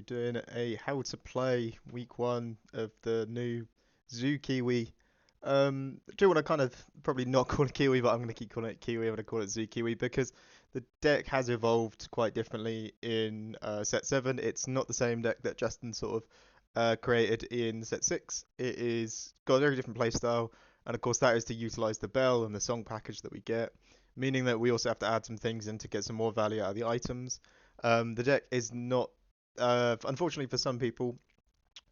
doing a how to play week one of the new Zoo Kiwi. Do want to kind of probably not call it Kiwi, but I'm going to keep calling it Kiwi. I'm going to call it Zoo Kiwi because the deck has evolved quite differently in set 7. It's not the same deck that Justin sort of created in set 6. It is got a very different playstyle, and of course, that is to utilize the bell and the song package that we get, meaning that we also have to add some things in to get some more value out of the items. The deck is not, unfortunately for some people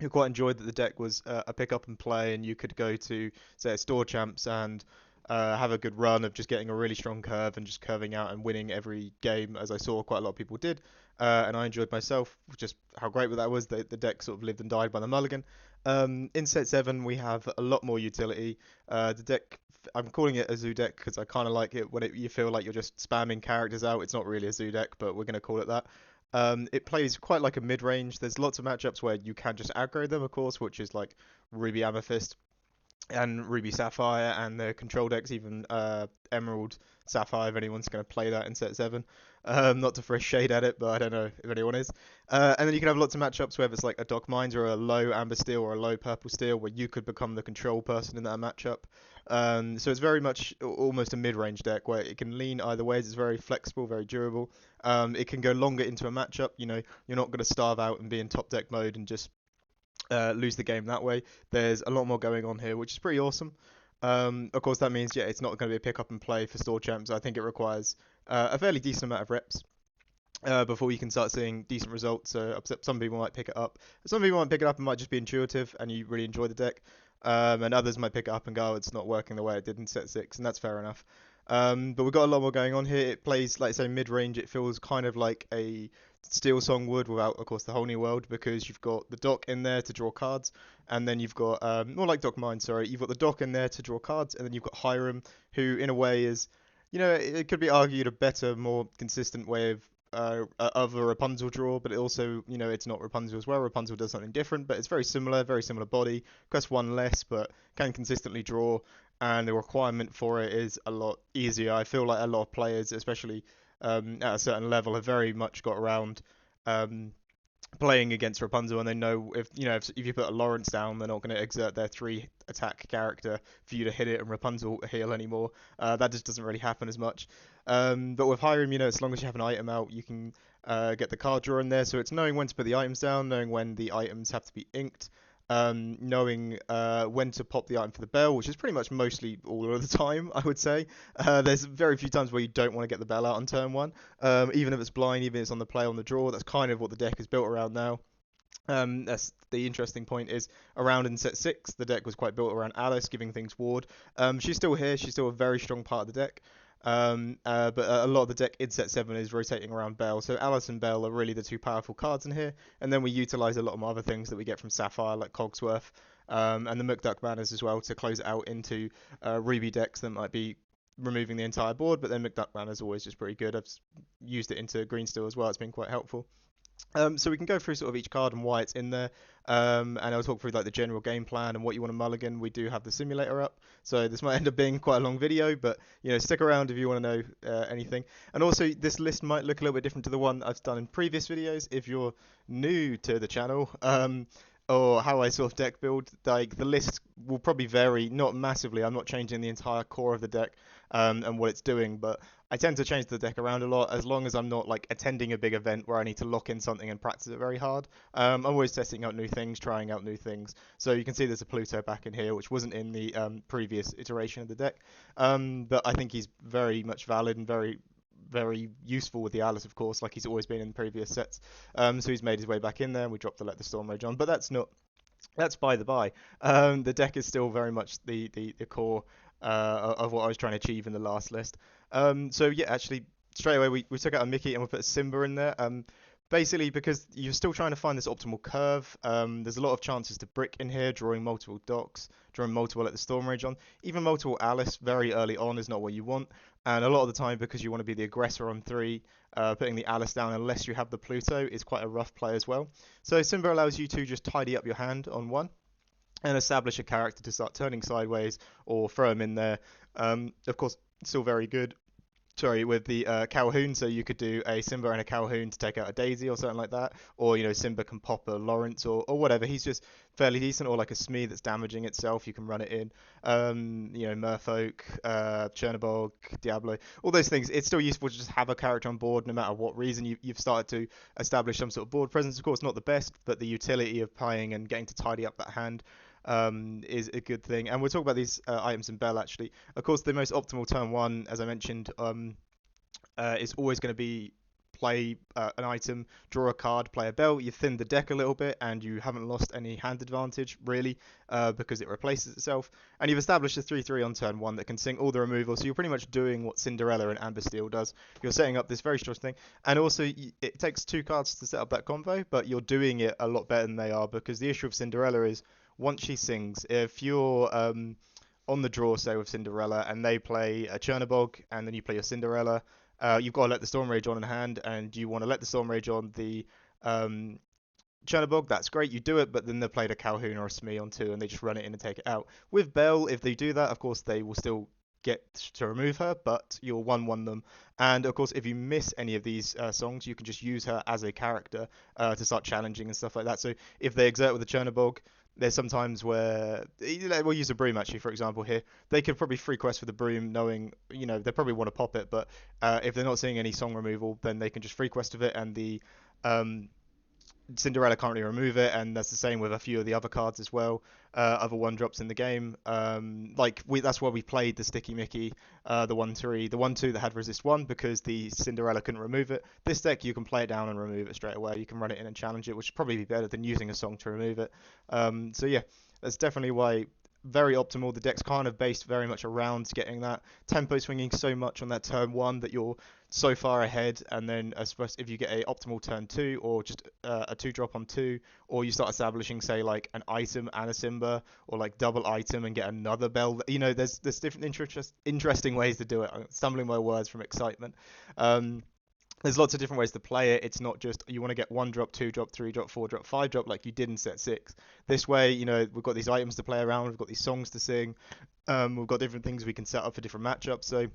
who quite enjoyed that the deck was a pick up and play, and you could go to, say, a store champs and have a good run of just getting a really strong curve and just curving out and winning every game, as I saw quite a lot of people did. And I enjoyed myself, just how great that was. The deck sort of lived and died by the Mulligan. In set 7, we have a lot more utility. The deck, I'm calling it a zoo deck because I kind of like it when you feel like you're just spamming characters out. It's not really a zoo deck, but we're going to call it that. It plays quite like a mid-range. There's lots of matchups where you can just aggro them, of course, which is like Ruby Amethyst and Ruby Sapphire, and the control decks, even Emerald Sapphire, if anyone's going to play that in set 7. Not to throw shade at it, but I don't know if anyone is. And then you can have lots of matchups where it's like a Doc Mines or a low Amber Steel or a low Purple Steel, where you could become the control person in that matchup. So it's very much almost a mid-range deck where it can lean either ways. It's very flexible, very durable. It can go longer into a matchup. You know, you're not going to starve out and be in top deck mode and just lose the game that way. There's a lot more going on here, which is pretty awesome. Of course, that means, yeah, it's not going to be a pick up and play for store champs. I think it requires a fairly decent amount of reps before you can start seeing decent results. Some people might pick it up. Some people might pick it up and might just be intuitive and you really enjoy the deck. And others might pick it up and go, oh, it's not working the way it did in set 6, and that's fair enough. But we've got a lot more going on here. It plays, like I say, mid-range. It feels kind of like a Steel Song would without, of course, the whole new world, because you've got the dock in there to draw cards, and then you've got, more like Dock Mine, sorry, you've got the dock in there to draw cards, and then you've got Hiram, who in a way is, it could be argued a better, more consistent way of a Rapunzel draw, but it also, it's not Rapunzel as well. Rapunzel does something different, but it's very similar body, costs one less, but can consistently draw, and the requirement for it is a lot easier. I feel like a lot of players, especially at a certain level, have very much got around um, playing against Rapunzel, and they know if you put a Lawrence down, they're not going to exert their 3 attack character for you to hit it and Rapunzel heal anymore. That just doesn't really happen as much. But with Hiram, as long as you have an item out, you can get the card draw in there. So it's knowing when to put the items down, knowing when the items have to be inked, knowing when to pop the item for the bell, which is pretty much mostly all of the time, I would say. There's very few times where you don't want to get the bell out on turn 1, even if it's blind, even if it's on the play, on the draw. That's kind of what the deck is built around now. That's the interesting point is around in set 6, the deck was quite built around Alice, giving things ward. She's still here, she's still a very strong part of the deck. But a lot of the deck in set 7 is rotating around Bell. So Alice and Bell are really the 2 powerful cards in here. And then we utilize a lot of other things that we get from Sapphire, like Cogsworth, and the Mukduk banners as well, to close it out into Ruby decks that might be removing the entire board. But then Mukduk banner is always just pretty good. I've used it into Green Steel as well. It's been quite helpful. So we can go through sort of each card and why it's in there, and I'll talk through like the general game plan and what you want to mulligan. We do have the simulator up, so this might end up being quite a long video, but stick around if you want to know anything. And also, this list might look a little bit different to the one I've done in previous videos if you're new to the channel. Or how I sort of deck build, like the list will probably vary, not massively. I'm not changing the entire core of the deck and what it's doing, but I tend to change the deck around a lot as long as I'm not like attending a big event where I need to lock in something and practice it very hard. I'm always testing out new things, trying out new things. So you can see there's a Pluto back in here, which wasn't in the previous iteration of the deck, but I think he's very much valid and very useful with the Alice, of course, like he's always been in previous sets. So he's made his way back in there, and we dropped the Let the Storm Rage on. But that's by the by. The deck is still very much the core of what I was trying to achieve in the last list. So yeah, actually, straight away we took out a Mickey and we put a Simba in there. Basically, because you're still trying to find this optimal curve, there's a lot of chances to brick in here, drawing multiple docks, drawing multiple Let the Storm Rage on. Even multiple Alice very early on is not what you want. And a lot of the time, because you want to be the aggressor on 3, putting the Alice down unless you have the Pluto is quite a rough play as well. So Simba allows you to just tidy up your hand on 1 and establish a character to start turning sideways or throw him in there. Of course, still very good. sorry, with the Calhoun, so you could do a Simba and a Calhoun to take out a Daisy or something like that, or Simba can pop a Lawrence or whatever. He's just fairly decent, or like a Smee that's damaging itself. You can run it in. Merfolk, Chernobog, Diablo, all those things. It's still useful to just have a character on board, no matter what reason you've started to establish some sort of board presence. Of course, not the best, but the utility of playing and getting to tidy up that hand is a good thing. And we'll talk about these items in Bell actually. Of course, the most optimal turn one, as I mentioned, is always going to be play an item, draw a card, play a bell. You thin the deck a little bit, and you haven't lost any hand advantage really, because it replaces itself. And you've established a 3/3 on turn one that can sink all the removal. So you're pretty much doing what Cinderella and Amber Steel does. You're setting up this very strong thing, and also it takes 2 cards to set up that combo, but you're doing it a lot better than they are because the issue of Cinderella is once she sings, if you're on the draw, say with Cinderella, and they play a Chernobog, and then you play your Cinderella. You've got to let the Storm Rage on in hand, and you want to let the Storm Rage on the um, Chernobog. That's great, you do it, but then they played a Calhoun or a Smee on two, and they just run it in and take it out. With Belle, if they do that, of course they will still get to remove her, but you'll 1/1 them. And of course, if you miss any of these songs, you can just use her as a character to start challenging and stuff like that. So if they exert with the Chernobog, there's sometimes where we'll use a broom actually, for example here. They could probably free quest for the broom, knowing they probably want to pop it, but if they're not seeing any song removal, then they can just free quest of it, and the um, Cinderella can't really remove it, and that's the same with a few of the other cards as well. Other one drops in the game, that's why we played the Sticky Mickey, the 1/3, the 1/2 that had resist one because the Cinderella couldn't remove it. This deck you can play it down and remove it straight away. You can run it in and challenge it, which would probably be better than using a song to remove it. So yeah, that's definitely why very optimal. The deck's kind of based very much around getting that tempo swinging so much on that turn one that you're so far ahead, and then I suppose if you get a optimal turn two or just a 2-drop on two, or you start establishing say like an item and a Simba, or like double item and get another Bell. There's different interesting ways to do it. I'm stumbling my words from excitement. Um, there's lots of different ways to play it. It's not just you want to get 1-drop, 2-drop, 3-drop, 4-drop, 5-drop like you did in set six. This way, we've got these items to play around, we've got these songs to sing, we've got different things we can set up for different matchups. So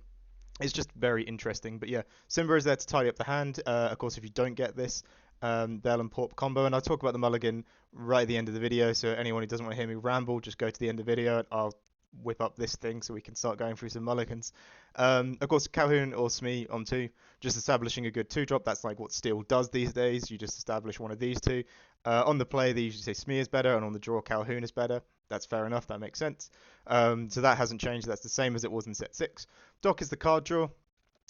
it's just very interesting. But yeah, Simba is there to tidy up the hand. Of course, if you don't get this Bell and Porp combo, and I'll talk about the Mulligan right at the end of the video. So anyone who doesn't want to hear me ramble, just go to the end of the video and I'll whip up this thing so we can start going through some Mulligans. Of course, Calhoun or Smee on two, just establishing a good 2-drop. That's like what Steel does these days. You just establish one of these two. On the play, they usually say Smee is better, and on the draw, Calhoun is better. That's fair enough. That makes sense. So that hasn't changed. That's the same as it was in set six. Dock is the card draw.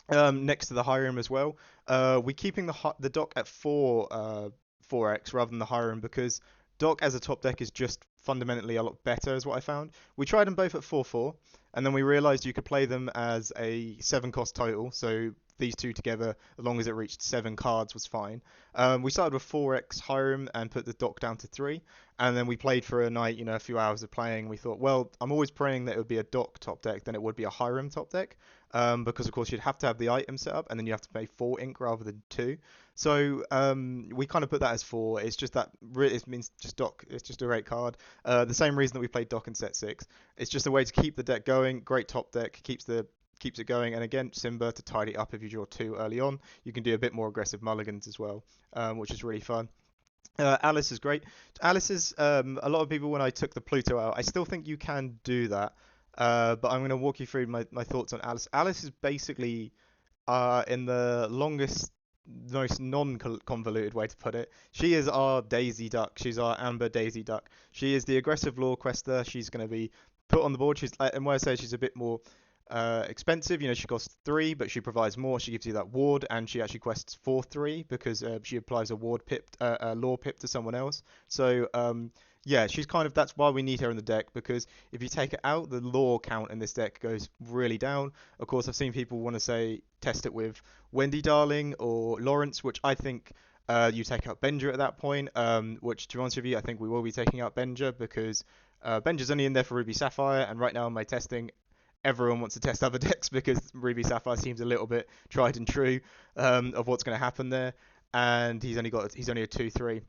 Next to the Hiram as well. We're keeping the Dock at 4x rather than the Hiram because Dock as a top deck is just fundamentally a lot better, is what I found. We tried them both at 4/4, and then we realized you could play them as a 7 cost total. So these two together, as long as it reached 7 cards, was fine. We started with 4x Hiram and put the Dock down to 3, and then we played for a night, a few hours of playing. We thought, well, I'm always praying that it would be a Dock top deck than it would be a Hiram top deck. Because of course you'd have to have the item set up, and then you have to pay 4 ink rather than 2. So we kind of put that as 4. It's just that it means just Dock. It's just a great card. The same reason that we played Dock in set six. It's just a way to keep the deck going. Great top deck, keeps it going. And again, Simba to tidy up if you draw 2 early on. You can do a bit more aggressive mulligans as well, which is really fun. Alice is great. Alice is a lot of people when I took the Pluto out. I still think you can do that, but I'm going to walk you through my thoughts on Alice. Alice is basically in the longest, most non-convoluted way to put it, she is our Daisy Duck. She's our Amber Daisy Duck. She is the aggressive lore quester. She's going to be put on the board. And where I say she's a bit more expensive, she costs 3, but she provides more. She gives you that ward, and she actually quests for 3 because she applies a ward pip, a lore pip to someone else. So yeah, she's that's why we need her in the deck, because if you take it out, the lore count in this deck goes really down. Of course, I've seen people want to say test it with Wendy Darling or Lawrence, which I think you take out Benja at that point, which to be honest with you, I think we will be taking out Benja because Benja's only in there for Ruby Sapphire, and right now in my testing, everyone wants to test other decks because Ruby Sapphire seems a little bit tried and true of what's going to happen there, and he's only a 2/3.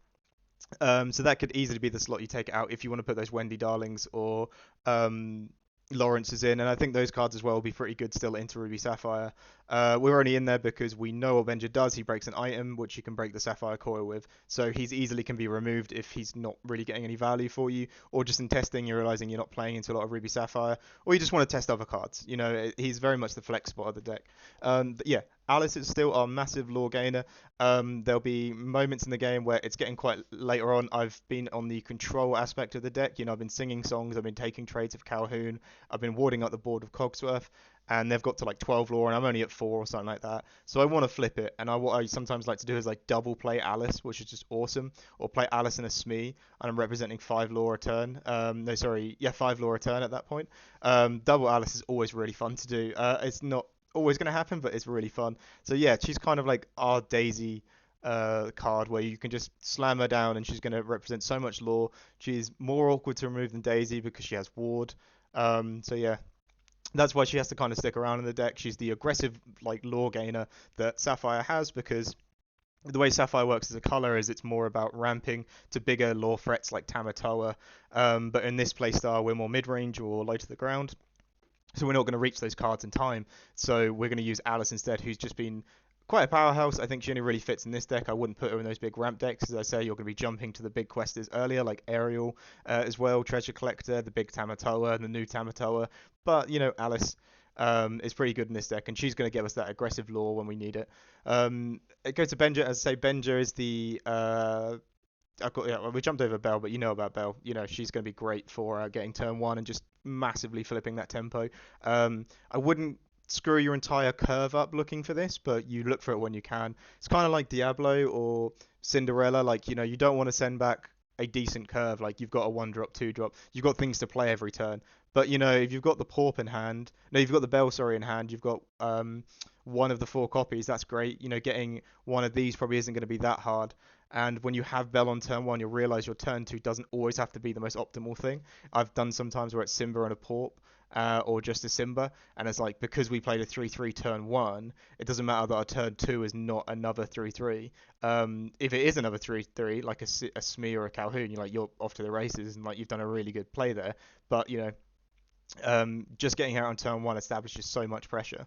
So that could easily be the slot you take it out if you want to put those Wendy Darlings or Lawrence is in, and I think those cards as well will be pretty good still into Ruby Sapphire. We're only in there because we know what Venger does. He breaks an item, which you can break the Sapphire Coil with, so he's easily can be removed if he's not really getting any value for you, or just in testing you're realizing you're not playing into a lot of Ruby Sapphire, or you just want to test other cards. He's very much the flex spot of the deck. But yeah, Alice is still our massive lore gainer. There'll be moments in the game where it's getting quite later on. I've been on the control aspect of the deck. I've been singing songs, I've been taking trades of Calhoun, I've been warding up the board of Cogsworth, and they've got to like 12 lore, and I'm only at 4 or something like that. So I want to flip it, and what I sometimes like to do is like double play Alice, which is just awesome, or play Alice and a Smee, and I'm representing 5 lore a turn. No, sorry, yeah, 5 lore a turn at that point. Double Alice is always really fun to do. It's not always going to happen, but it's really fun. So yeah, she's kind of like our Daisy card where you can just slam her down and she's going to represent so much lore. She's more awkward to remove than Daisy because she has ward. So yeah, that's why she has to kind of stick around in the deck. She's the aggressive like lore gainer that Sapphire has because the way Sapphire works as a color is it's more about ramping to bigger lore threats like Tamatoa. But in this playstyle, we're more mid-range or low to the ground. So we're not going to reach those cards in time. So we're going to use Alice instead, who's just been quite a powerhouse. I think she only really fits in this deck. I wouldn't put her in those big ramp decks. As I say, you're going to be jumping to the big questers earlier, like Ariel as well, Treasure Collector, the big Tamatoa, and the new Tamatoa. But, Alice is pretty good in this deck, and she's going to give us that aggressive lore when we need it. It goes to Benja. As I say, Benja is the well, we jumped over Bell, but you know about Bell. She's going to be great for getting turn one and just massively flipping that tempo. I wouldn't screw your entire curve up looking for this, but you look for it when you can. It's kind of like Diablo or Cinderella. Like, you don't want to send back a decent curve. Like, you've got a 1-drop, 2-drop. You've got things to play every turn. But, if you've got the Porp in hand, no, you've got the Bell, sorry, in hand, you've got one of the 4 copies, that's great. Getting one of these probably isn't going to be that hard. And when you have Bell on turn 1, you'll realize your turn 2 doesn't always have to be the most optimal thing. I've done sometimes where it's Simba and a Porp, or just a Simba, and it's like, because we played a 3-3 turn 1, it doesn't matter that our turn 2 is not another 3-3. If it is another 3-3, like a Smee or a Calhoun, you're off to the races, and you've done a really good play there. But just getting out on turn 1 establishes so much pressure.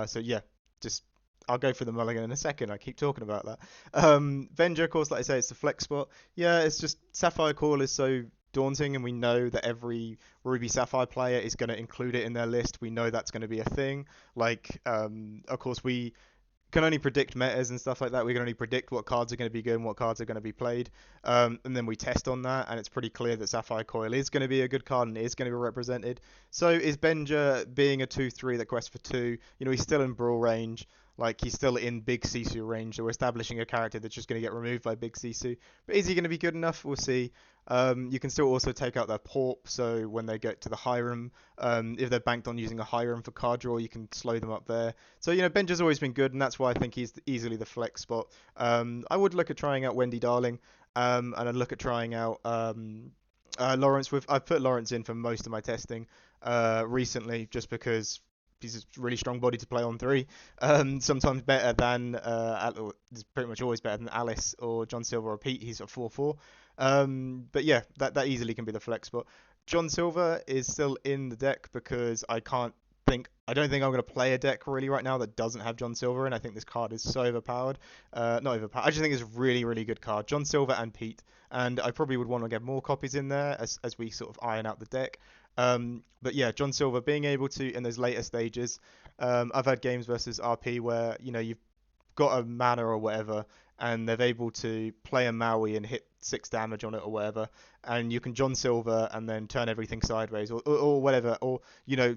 So yeah, just I'll go for the mulligan in a second. I keep talking about that. Venger, of course, like I say, it's the flex spot. Yeah, it's just Sapphire Call is so daunting, and we know that every Ruby Sapphire player is going to include it in their list. We know that's going to be a thing. Of course, we can only predict metas and stuff like that. We can only predict what cards are going to be good and what cards are going to be played. And then we test on that, and it's pretty clear that Sapphire Coil is going to be a good card and is going to be represented. So is Benja being a 2-3 that quests for 2? He's still in Brawl range. He's still in Big Sisu range, so we're establishing a character that's just going to get removed by Big Sisu. But is he going to be good enough? We'll see. You can still also take out their Porp, so when they get to the Hiram, if they're banked on using a Hiram for card draw, you can slow them up there. So, Benja's always been good, and that's why I think he's easily the flex spot. I would look at trying out Wendy Darling, and I'd look at trying out Lawrence. I've put Lawrence in for most of my testing recently, just because he's a really strong body to play on 3. Sometimes better than, it's pretty much always better than Alice or John Silver or Pete. He's at 4-4. But yeah, that easily can be the flex spot. John Silver is still in the deck because I don't think I'm going to play a deck really right now that doesn't have John Silver, and I think this card is so overpowered. Not overpowered. I just think it's a really, really good card. John Silver and Pete, and I probably would want to get more copies in there as we sort of iron out the deck. But yeah, John Silver being able to, in those later stages, I've had games versus RP where, you've got a mana or whatever, and they're able to play a Maui and hit 6 damage on it or whatever, and you can John Silver and then turn everything sideways or whatever, or,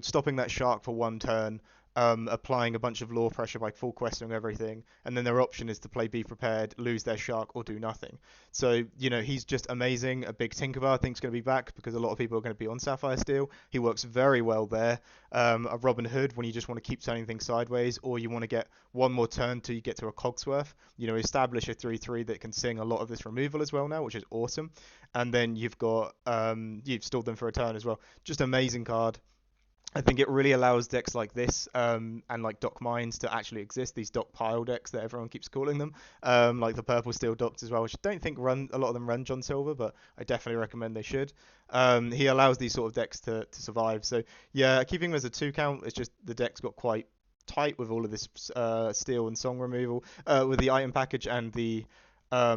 stopping that shark for 1 turn, applying a bunch of lore pressure by full questing everything, and then their option is to play Be Prepared, lose their shark, or do nothing. So, he's just amazing. A big Tinkerbell I think is going to be back because a lot of people are going to be on Sapphire Steel. He works very well there. A Robin Hood when you just want to keep turning things sideways, or you want to get one more turn till you get to a Cogsworth. Establish a 3-3 that can sing a lot of this removal as well now, which is awesome. And then you've got, you've stalled them for a turn as well. Just amazing card. I think it really allows decks like this and like Dock Mines to actually exist. These Dock Pile decks that everyone keeps calling them, like the Purple Steel Docks as well, which I don't think run a lot of them run John Silver, but I definitely recommend they should. He allows these sort of decks to survive. So yeah, keeping him as a 2 count, it's just the deck's got quite tight with all of this steel and song removal with the item package and the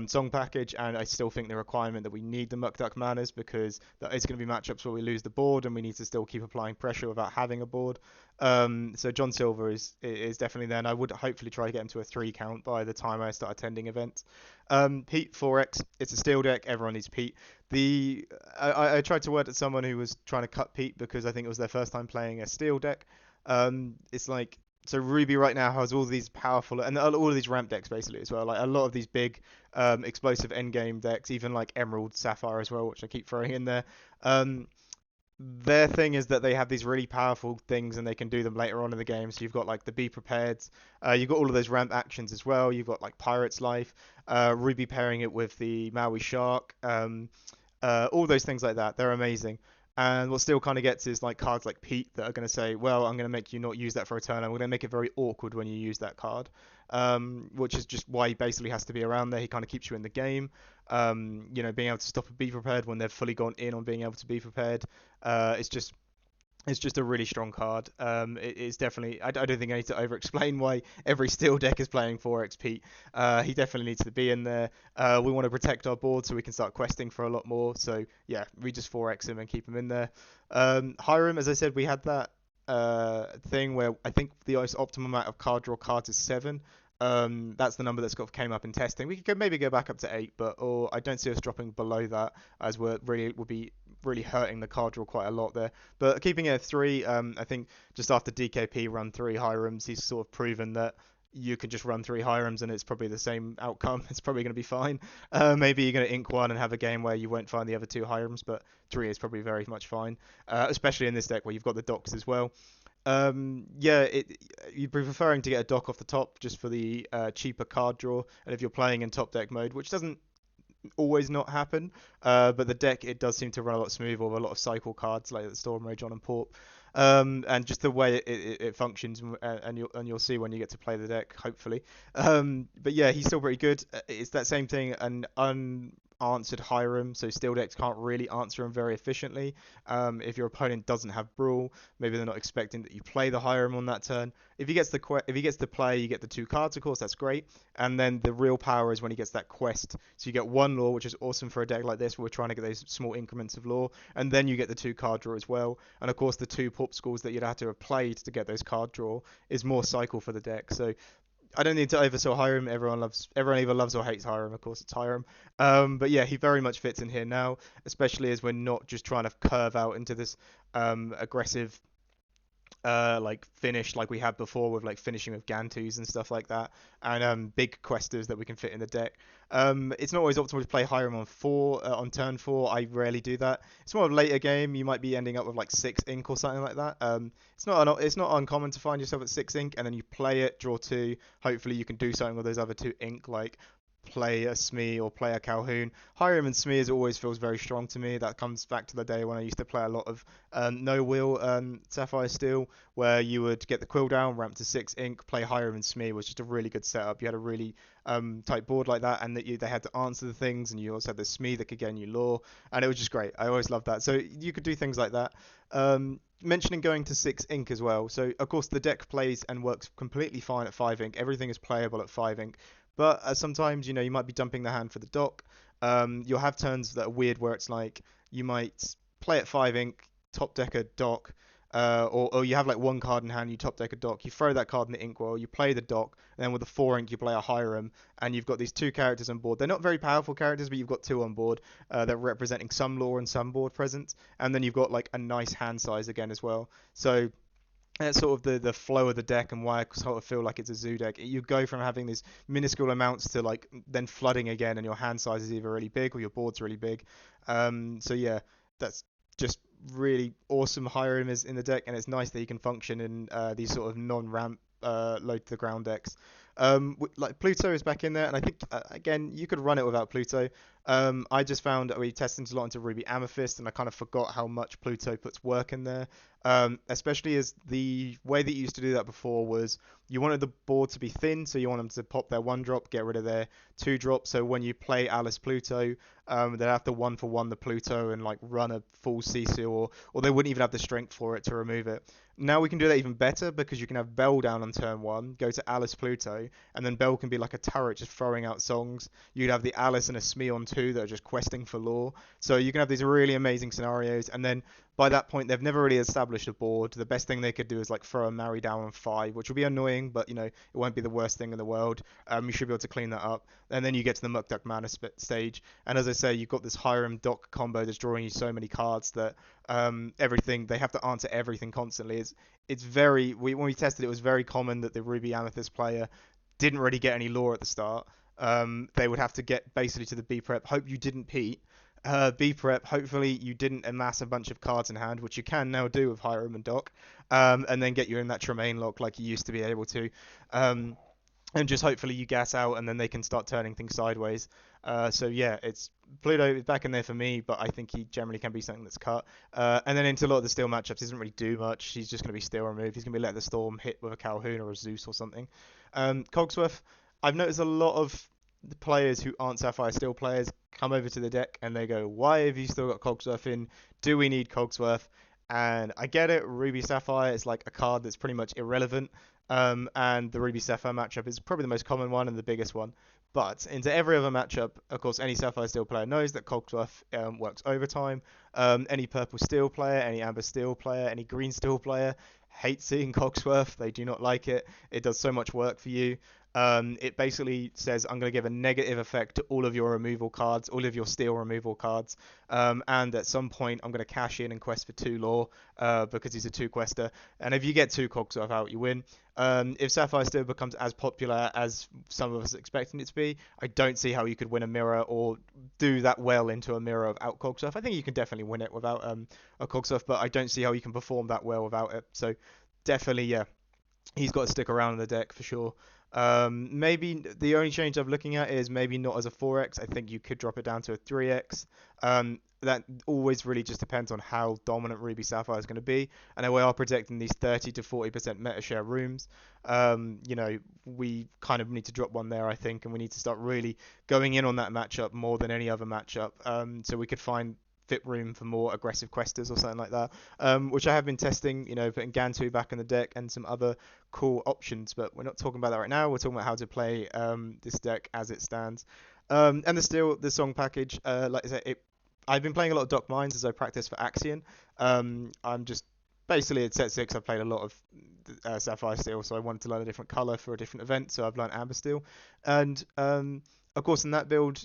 song package, and I still think the requirement that we need the Muck Duck Manners because that is going to be matchups where we lose the board and we need to still keep applying pressure without having a board. So John Silver is definitely there, and I would hopefully try to get him to a 3 count by the time I start attending events. Pete 4x, it's a steel deck. Everyone needs Pete. I tried to word at someone who was trying to cut Pete because I think it was their first time playing a steel deck. It's like so Ruby right now has all these powerful and all of these ramp decks basically as well. Like a lot of these big explosive endgame decks, even like Emerald, Sapphire as well, which I keep throwing in there. Um, their thing is that they have these really powerful things and they can do them later on in the game. So you've got like the Be Prepared, you've got all of those ramp actions as well. You've got like Pirate's Life, Ruby pairing it with the Maui Shark, all those things like that. They're amazing. And what still kind of gets is like cards like Pete that are going to say, well, I'm going to make you not use that for a turn. I'm going to make it very awkward when you use that card, which is just why he basically has to be around there. He kind of keeps you in the game. Being able to stop and be prepared when they've fully gone in on being able to be prepared. It's just a really strong card. It's definitely. I don't think I need to over-explain why every steel deck is playing 4x Pete. He definitely needs to be in there. We want to protect our board so we can start questing for a lot more. So yeah, we just 4x him and keep him in there. Hiram, as I said, we had that thing where I think the optimum amount of card draw cards is 7. That's the number that's came up in testing. We could maybe go back up to 8, but or I don't see us dropping below that as would be really hurting the card draw quite a lot there. But keeping it at 3, I think just after DKP run 3 Hirams, he's sort of proven that you can just run 3 Hirams and it's probably the same outcome. It's probably going to be fine. Maybe you're going to ink 1 and have a game where you won't find the other 2 Hirams, but 3 is probably very much fine, especially in this deck where you've got the docks as well. Yeah, you'd be preferring to get a dock off the top just for the cheaper card draw, and if you're playing in top deck mode, which doesn't always not happen, but the deck it does seem to run a lot smoother with a lot of cycle cards like the Storm Rage on and Port, and just the way it functions, and you'll see when you get to play the deck, hopefully. But yeah, he's still pretty good. It's that same thing, an unanswered Hiram, so steel decks can't really answer him very efficiently. If your opponent doesn't have Brawl, maybe they're not expecting that you play the Hiram on that turn. If he gets to play, you get the 2 cards, of course, that's great. And then the real power is when he gets that quest. So you get 1 lore, which is awesome for a deck like this where we're trying to get those small increments of lore, and then you get the 2 card draw as well. And of course, the 2 pop schools that you'd have to have played to get those card draw is more cycle for the deck. So I don't need to oversell Hiram. Everyone either loves or hates Hiram. Of course, it's Hiram. But yeah, he very much fits in here now, especially as we're not just trying to curve out into this aggressive like finish like we had before with like finishing with Gantus and stuff like that, and big questers that we can fit in the deck. It's not always optimal to play Hiram on turn 4. I rarely do that. It's more of a later game. You might be ending up with like 6 ink or something like that. It's not uncommon to find yourself at 6 ink and then you play it, draw 2. Hopefully you can do something with those other 2 ink, like play a Smee or play a Calhoun. Hiram and Smears always feels very strong to me. That comes back to the day when I used to play a lot of no wheel Sapphire Steel, where you would get the quill down, ramp to 6 ink, play Hiram and Smee was just a really good setup. You had a really tight board like that, and they had to answer the things, and you also had the Smee that could get you lore, and it was just great. I always loved that. So you could do things like that. Mentioning going to 6 ink as well. So of course the deck plays and works completely fine at 5 ink. Everything is playable at 5 ink. But sometimes, you might be dumping the hand for the dock. You'll have turns that are weird where it's like you might play at 5 ink, top deck a dock, or you have like 1 card in hand, you top deck a dock, you throw that card in the inkwell, you play the dock, and then with the 4 ink you play a Hiram, and you've got these 2 characters on board. They're not very powerful characters, but you've got 2 on board that are representing some lore and some board presence, and then you've got like a nice hand size again as well. So that's sort of the flow of the deck and why I sort of feel like it's a zoo deck. You go from having these minuscule amounts to like then flooding again, and your hand size is either really big or your board's really big. So yeah, that's just really awesome. Hiram is in the deck, and it's nice that he can function in these sort of non-ramp low to the ground decks. Like Pluto is back in there, and I think again you could run it without Pluto. I just found we tested a lot into Ruby Amethyst, and I kind of forgot how much Pluto puts work in there. Especially as the way that you used to do that before was you wanted the board to be thin, so you want them to pop their 1 drop, get rid of their 2 drop. So when you play Alice Pluto, they'd have to 1 for 1 the Pluto and like run a full CC, or they wouldn't even have the strength for it to remove it. Now we can do that even better because you can have Bell down on turn 1, go to Alice Pluto, and then Bell can be like a turret just throwing out songs. You'd have the Alice and a Smee on 2 that are just questing for lore. So you can have these really amazing scenarios, and then by that point they've never really established a board. The best thing they could do is like throw a Mary down on 5, which will be annoying, but it won't be the worst thing in the world. You should be able to clean that up, and then you get to the Muck Duck Mana stage, and as I say, you've got this Hiram Doc combo that's drawing you so many cards that everything they have to answer everything constantly. It's very when we tested it was very common that the Ruby Amethyst player didn't really get any lore at the start. They would have to get basically to the B prep. Hope you didn't Pete. B prep. Hopefully you didn't amass a bunch of cards in hand, which you can now do with Hiram and Doc, and then get you in that Tremaine lock like you used to be able to. Um, and just hopefully you gas out and then they can start turning things sideways. So yeah, it's Pluto is back in there for me, but I think he generally can be something that's cut. And then into a lot of the steel matchups, he doesn't really do much. He's just going to be steel removed. He's going to be let the storm hit with a Calhoun or a Zeus or something. Cogsworth, I've noticed a lot of the players who aren't Sapphire Steel players come over to the deck and they go, "Why have you still got Cogsworth in? Do we need Cogsworth?" And I get it. Ruby Sapphire is like a card that's pretty much irrelevant. And the Ruby Sapphire matchup is probably the most common one and the biggest one. But into every other matchup, of course, any Sapphire Steel player knows that Cogsworth works overtime. Any Purple Steel player, any Amber Steel player, any Green Steel player hates seeing Cogsworth. They do not like it. It does so much work for you. It basically says I'm going to give a negative effect to all of your removal cards, all of your steel removal cards, and at some point I'm going to cash in and quest for 2 lore because he's a 2 quester. And if you get 2 Cogsworth out, you win. If Sapphire Steel becomes as popular as some of us expecting it to be, I don't see how you could win a mirror or do that well into a mirror without Cogsworth. I think you can definitely win it without a Cogsworth, but I don't see how you can perform that well without it. So definitely, yeah, he's got to stick around in the deck for sure. Maybe the only change I'm looking at is maybe not as a 4x. I think you could drop it down to a 3x. That always really just depends on how dominant Ruby Sapphire is going to be. And we are projecting these 30 to 40% meta share rooms. We kind of need to drop one there, I think, and we need to start really going in on that matchup more than any other matchup. So we could find fit room for more aggressive questers or something like that, which I have been testing, putting Gantu back in the deck and some other cool options, but we're not talking about that right now. We're talking about how to play this deck as it stands. And the song package, like I said, I've been playing a lot of Doc Mines as I practice for Axion. I'm just basically at set 6 I played a lot of Sapphire Steel, so I wanted to learn a different color for a different event, so I've learned Amber Steel. And of course in that build,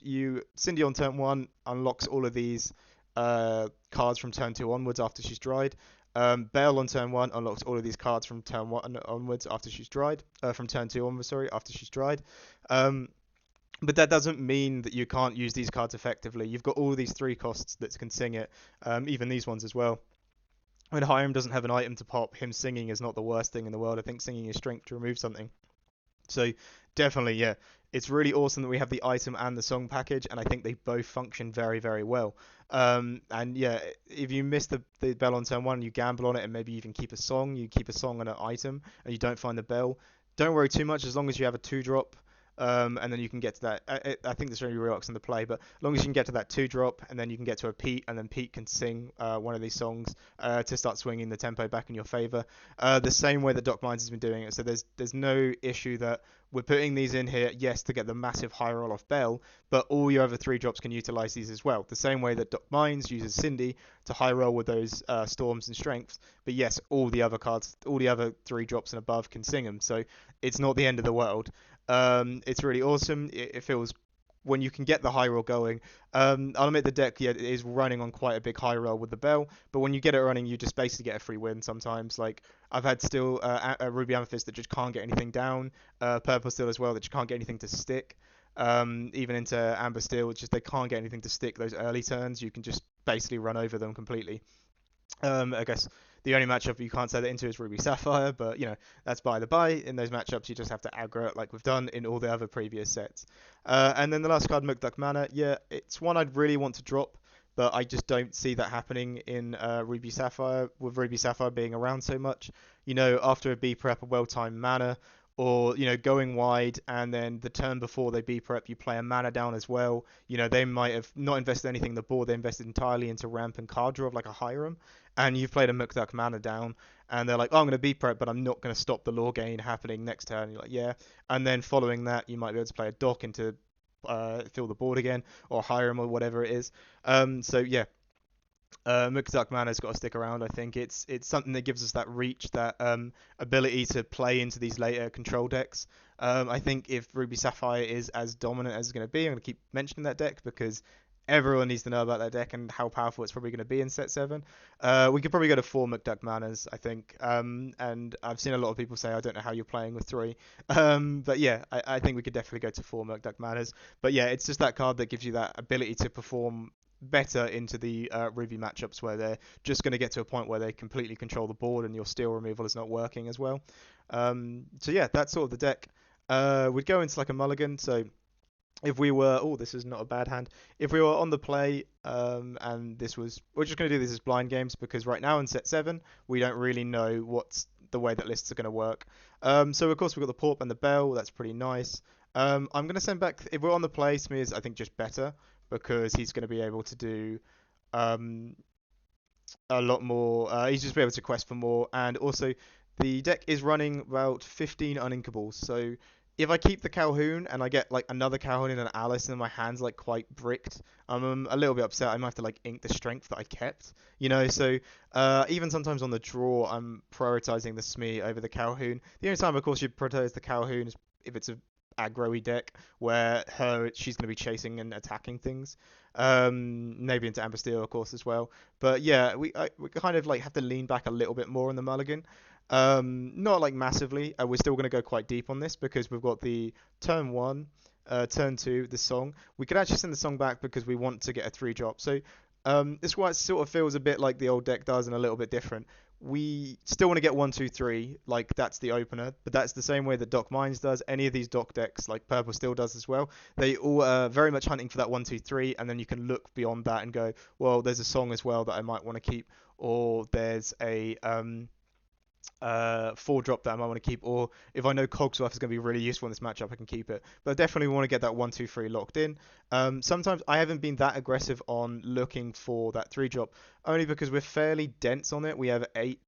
Cindy on turn 1 unlocks all of these cards from turn 2 onwards after she's dried. Bale on turn 1 unlocks all of these cards from turn 1 onwards after she's dried. From turn 2 onwards, sorry, after she's dried. But that doesn't mean that you can't use these cards effectively. You've got all these 3 costs that can sing it, even these ones as well. When Hiram doesn't have an item to pop, him singing is not the worst thing in the world. I think singing is strength to remove something. So definitely, yeah, it's really awesome that we have the item and the song package, and I think they both function very, very well. And yeah, if you miss the bell on turn 1, you gamble on it and maybe even keep a song. You keep a song and an item, and you don't find the bell. Don't worry too much as long as you have a 2 drop. And then you can get to that. I think there's only Reox in the play, but as long as you can get to that 2 drop, and then you can get to a Pete, and then Pete can sing one of these songs to start swinging the tempo back in your favor. The same way that Doc Mines has been doing it. So there's no issue that we're putting these in here, yes, to get the massive high roll off Bell, but all your other 3 drops can utilize these as well. The same way that Doc Mines uses Cindy to high roll with those storms and strengths. But yes, all the other cards, all the other 3 drops and above can sing them. So it's not the end of the world. It's really awesome. It feels when you can get the high roll going. I'll admit the deck, yeah, is running on quite a big high roll with the bell, but when you get it running, you just basically get a free win sometimes. Like I've had still a Ruby Amethyst that just can't get anything down, Purple Steel as well that just can't get anything to stick. Even into Amber Steel, which is they can't get anything to stick those early turns. You can just basically run over them completely. I guess The only matchup you can't set it into is Ruby Sapphire, but that's by the by. In those matchups, you just have to aggro it like we've done in all the other previous sets. And then the last card, Mukduk Mana. Yeah, it's one I'd really want to drop, but I just don't see that happening in Ruby Sapphire, with Ruby Sapphire being around so much. After a B prep, a well-timed mana, or going wide, and then the turn before they B prep, you play a mana down as well. They might have not invested anything in the board; they invested entirely into ramp and card draw of like a Hiram, and you've played a Mukduk mana down, and they're like, oh, I'm going to B prep, but I'm not going to stop the lore gain happening next turn. And you're like, yeah, and then following that, you might be able to play a dock into fill the board again, or Hiram or whatever it is. So yeah, Mukazak Mana's got to stick around. I think it's something that gives us that reach, that ability to play into these later control decks. I think if Ruby Sapphire is as dominant as it's going to be, I'm going to keep mentioning that deck because everyone needs to know about that deck and how powerful it's probably going to be in set 7. We could probably go to 4 Mukduk Manas, I think. And I've seen a lot of people say, I don't know how you're playing with 3. But yeah, I think we could definitely go to 4 Mukduk Manas. But yeah, it's just that card that gives you that ability to perform better into the Ruby matchups where they're just going to get to a point where they completely control the board and your steel removal is not working as well. So yeah, that's sort of the deck. We'd go into like a mulligan. So if we were, oh, this is not a bad hand. If we were on the play, and we're just going to do this as blind games because right now in set 7, we don't really know what's the way that lists are going to work. So of course we've got the Porp and the Bell. That's pretty nice. I'm going to send back, if we're on the play, Smee is, I think, just better because he's going to be able to do um, a lot more. He's just be able to quest for more, and also the deck is running about 15 uninkables. So if I keep the Calhoun and I get like another Calhoun and an Alice and my hand's like quite bricked, I'm a little bit upset. I might have to like ink the strength that I kept, So even sometimes on the draw, I'm prioritizing the Smee over the Calhoun. The only time, of course, you prioritize the Calhoun is if it's a aggro-y deck where she's going to be chasing and attacking things. Maybe into Amber Steel, of course, as well. But yeah, we kind of like have to lean back a little bit more on the mulligan. Not like massively. We're still going to go quite deep on this because we've got the turn 1, turn 2, the song. We could actually send the song back because we want to get a 3-drop. So this is why it sort of feels a bit like the old deck does and a little bit different. We still want to get 1, 2, 3, like that's the opener, but that's the same way that Doc Mines does. Any of these Doc decks, like Purple Steel does as well, they all are very much hunting for that 1, 2, 3, and then you can look beyond that and go, well, there's a song as well that I might want to keep, or there's a 4-drop that I might want to keep, or if I know Cogsworth is going to be really useful in this matchup, I can keep it. But I definitely want to get that 1, 2, 3 locked in. Sometimes I haven't been that aggressive on looking for that 3-drop, only because we're fairly dense on it. We have 8,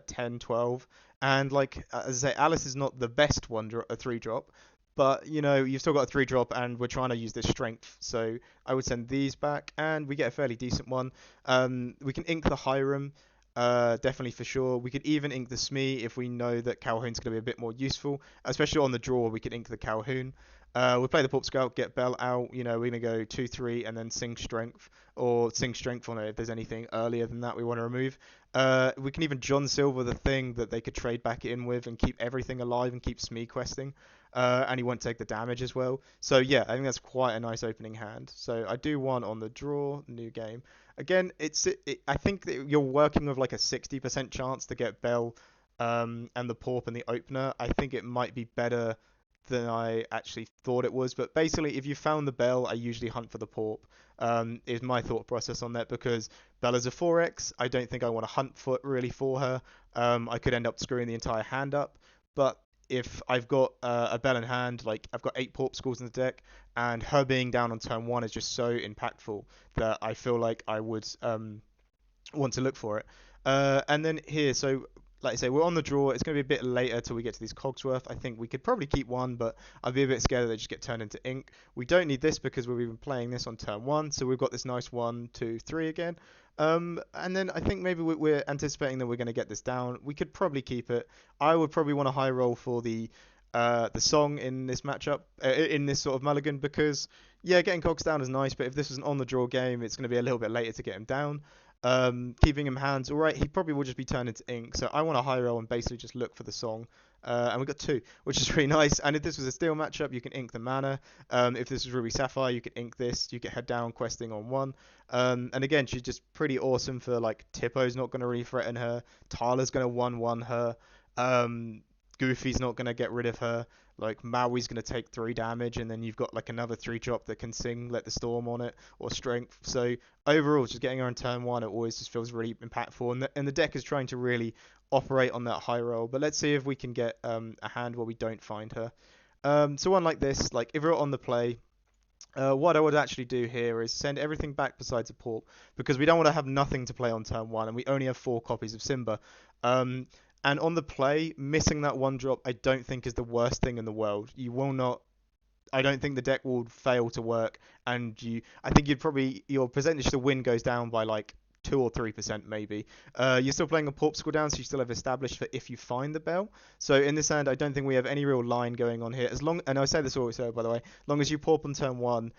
10, 12, and like as I say, Alice is not the best a 3-drop. But you've still got a 3-drop, and we're trying to use this strength. So I would send these back, and we get a fairly decent one. We can ink the Hiram. Definitely for sure. We could even ink the Smee if we know that Calhoun's going to be a bit more useful, especially on the draw. We could ink the Calhoun. We'll play the Pop Scout, get Bell out. We're going to go 2, 3, and then Sing Strength, or Sing Strength on it if there's anything earlier than that we want to remove. We can even John Silver the thing that they could trade back in with and keep everything alive and keep Smee questing. And he won't take the damage as well. So yeah, I think that's quite a nice opening hand. So I do one on the draw, new game. Again, I think that you're working with like a 60% chance to get Bell and the Porp and the opener. I think it might be better than I actually thought it was. But basically, if you found the Bell, I usually hunt for the Porp. Is my thought process on that, because Bella's a 4x. I don't think I want to hunt for her. I could end up screwing the entire hand up. But if I've got a Bell in hand, like I've got 8 Porp schools in the deck, and her being down on turn 1 is just so impactful that I feel like I would want to look for it. And then here, so like I say, we're on the draw. It's going to be a bit later till we get to these Cogsworth. I think we could probably keep one, but I'd be a bit scared that they just get turned into ink. We don't need this because we've been playing this on turn 1, so we've got this nice 1, 2, 3 again. And then I think maybe we're anticipating that we're going to get this down. We could probably keep it. I would probably want a high roll for the song in this matchup, in this sort of mulligan, because yeah, getting Cogs down is nice, but if this is an on the draw game, it's going to be a little bit later to get him down. Keeping him hands, alright, he probably will just be turned into ink. So I want a high roll and basically just look for the song. And we got two, which is really nice. And if this was a steel matchup, you can ink the mana. If this was Ruby Sapphire, you could ink this. You get her down questing on one. And again, she's just pretty awesome for like Tippo's not going to really threaten her. Tala's going to 1-1 her. Um, Goofy's not going to get rid of her. Like Maui's going to take 3 damage, and then you've got like another 3 drop that can sing Let the Storm on it or Strength. So overall, just getting her on turn 1, it always just feels really impactful. And the deck is trying to really operate on that high roll. But let's see if we can get a hand where we don't find her. So one like this, like if we're on the play, what I would actually do here is send everything back besides a port, because we don't want to have nothing to play on turn 1, and we only have 4 copies of Simba. Um, and on the play, missing that 1 drop I don't think is the worst thing in the world. You will not. I don't think the deck will fail to work, and I think your percentage to win goes down by like 2 or 3% maybe. You're still playing a Porpscore down, so you still have established for if you find the bell. So in this hand, I don't think we have any real line going on here. And I say this also by the way, as long as you Porp on turn 1,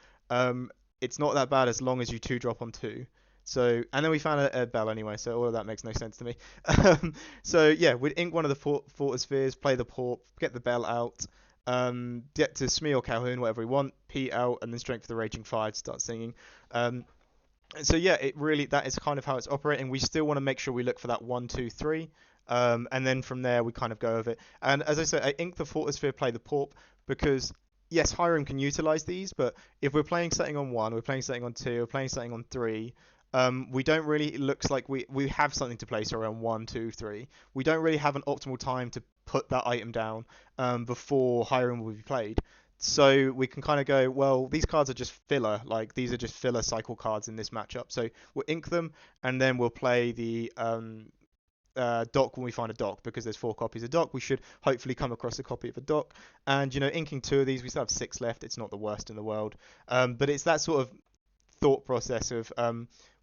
it's not that bad as long as you 2 drop on 2. So, and then we found a bell anyway, so all of that makes no sense to me. So yeah, we'd ink one of the Fortispheres, play the Porp, get the bell out, get to Smee or Calhoun, whatever we want, Pete out, and then Strength for the Raging Fire to start singing. So yeah, that is kind of how it's operating. We still want to make sure we look for that 1, 2, 3, and then from there we kind of go over it. And as I said, I ink the Fortisphere, play the Porp, because yes, Hiram can utilize these, but if we're playing something on 1, we're playing something on 2, we're playing something on 3. We don't really. It looks like we have something to place around 1, 2, 3. We don't really have an optimal time to put that item down before Hiram will be played. So we can kind of go, well, these cards are just filler. Like these are just filler cycle cards in this matchup. So we'll ink them, and then we'll play the dock when we find a dock, because there's 4 copies of dock. We should hopefully come across a copy of a dock. And inking 2 of these, we still have 6 left. It's not the worst in the world. But it's that sort of thought process of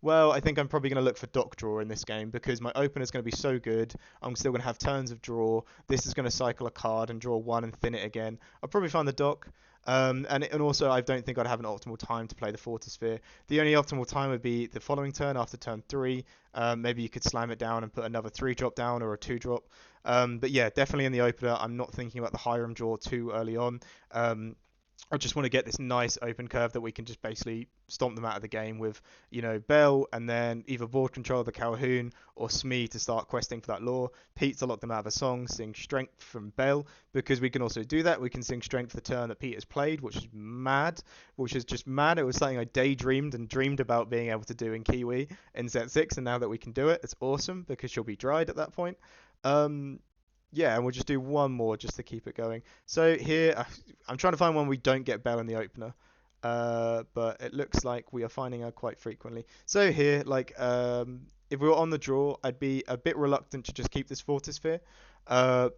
well, I think I'm probably going to look for dock draw in this game, because my opener is going to be so good. I'm still going to have turns of draw. This is going to cycle a card and draw 1 and thin it again. I'll probably find the dock. And also, I don't think I'd have an optimal time to play the Fortisphere. The only optimal time would be the following turn, after turn 3. Maybe you could slam it down and put another 3 drop down or a 2 drop. But yeah, definitely in the opener, I'm not thinking about the Hiram draw too early on. I just want to get this nice open curve that we can just basically stomp them out of the game with, Bell, and then either board control the Calhoun or Smee to start questing for that lore. Pete to lock them out of a song, sing Strength from Bell, because we can also do that. We can sing Strength the turn that Pete has played, which is just mad. It was something I daydreamed and dreamed about being able to do in Kiwi in set 6, and now that we can do it, it's awesome, because she'll be dried at that point. Yeah, and we'll just do one more just to keep it going. So here, I'm trying to find one we don't get Bell in the opener. But it looks like we are finding her quite frequently. So here, if we were on the draw, I'd be a bit reluctant to just keep this Fortisphere.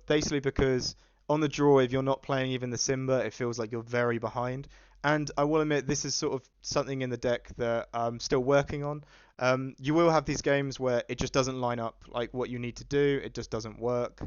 Basically because on the draw, if you're not playing even the Simba, it feels like you're very behind. And I will admit, this is sort of something in the deck that I'm still working on. You will have these games where it just doesn't line up like what you need to do. It just doesn't work.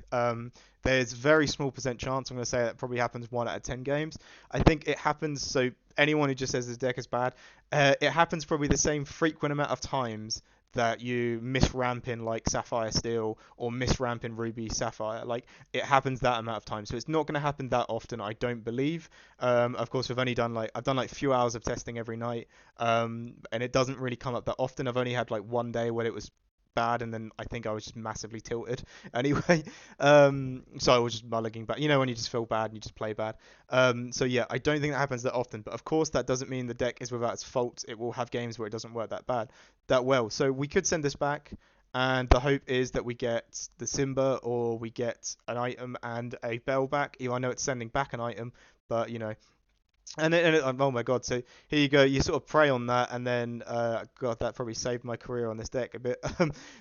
There's very small percent chance. I'm going to say that probably happens 1 out of 10 games. I think it happens. So anyone who just says this deck is bad, it happens probably the same frequent amount of times that you miss ramp in like Sapphire Steel or miss ramp in Ruby Sapphire. Like it happens that amount of times, so it's not going to happen that often, I don't believe. Of course, I've done like a few hours of testing every night, and it doesn't really come up that often. I've only had like one day where it was bad, and then I think I was just massively tilted anyway. So I was just mulliganing back. When you just feel bad and you just play bad. So yeah, I don't think that happens that often, but of course that doesn't mean the deck is without its faults. It will have games where it doesn't work that well. So we could send this back, and the hope is that we get the Simba or we get an item and a bell back. I know it's sending back an item, but oh my god, so here you go, you sort of prey on that, and then god, that probably saved my career on this deck a bit.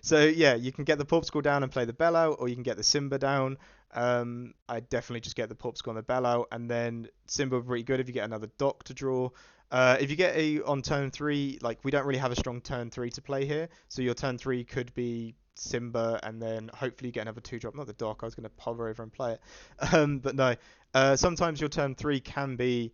So yeah, you can get the Porpscore down and play the bell out, or you can get the Simba down. I definitely just get the Porpscore and the bell out, and then Simba would be pretty good if you get another dock to draw. If you get on turn 3, like we don't really have a strong turn 3 to play here, so your turn 3 could be Simba, and then hopefully you get another 2 drop, not the dock. I was going to hover over and play it. But no, sometimes your turn 3 can be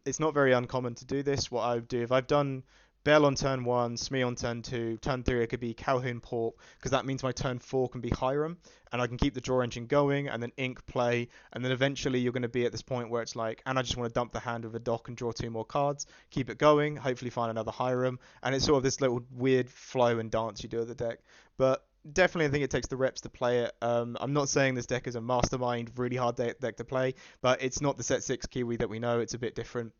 it's not very uncommon to do this. What I would do if I've done Bell on turn 1, Smee on turn 2, turn 3 it could be Calhoun Port, because that means my turn 4 can be Hiram, and I can keep the draw engine going, and then Ink play, and then eventually you're going to be at this point where it's like, and I just want to dump the hand with a dock and draw 2 more cards, keep it going, hopefully find another Hiram, and it's sort of this little weird flow and dance you do with the deck. But definitely I think it takes the reps to play it. I'm not saying this deck is a mastermind, really hard deck to play, but it's not the set 6 Kiwi that we know, it's a bit different.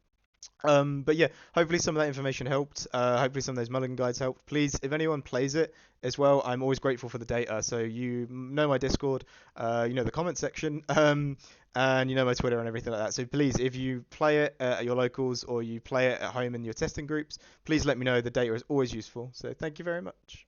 But yeah, hopefully some of that information helped. Hopefully some of those Mulligan guides helped. Please, if anyone plays it as well, I'm always grateful for the data. So you know my Discord, you know the comment section, and you know my Twitter and everything like that. So please, if you play it at your locals or you play it at home in your testing groups, please let me know. The data is always useful. So thank you very much.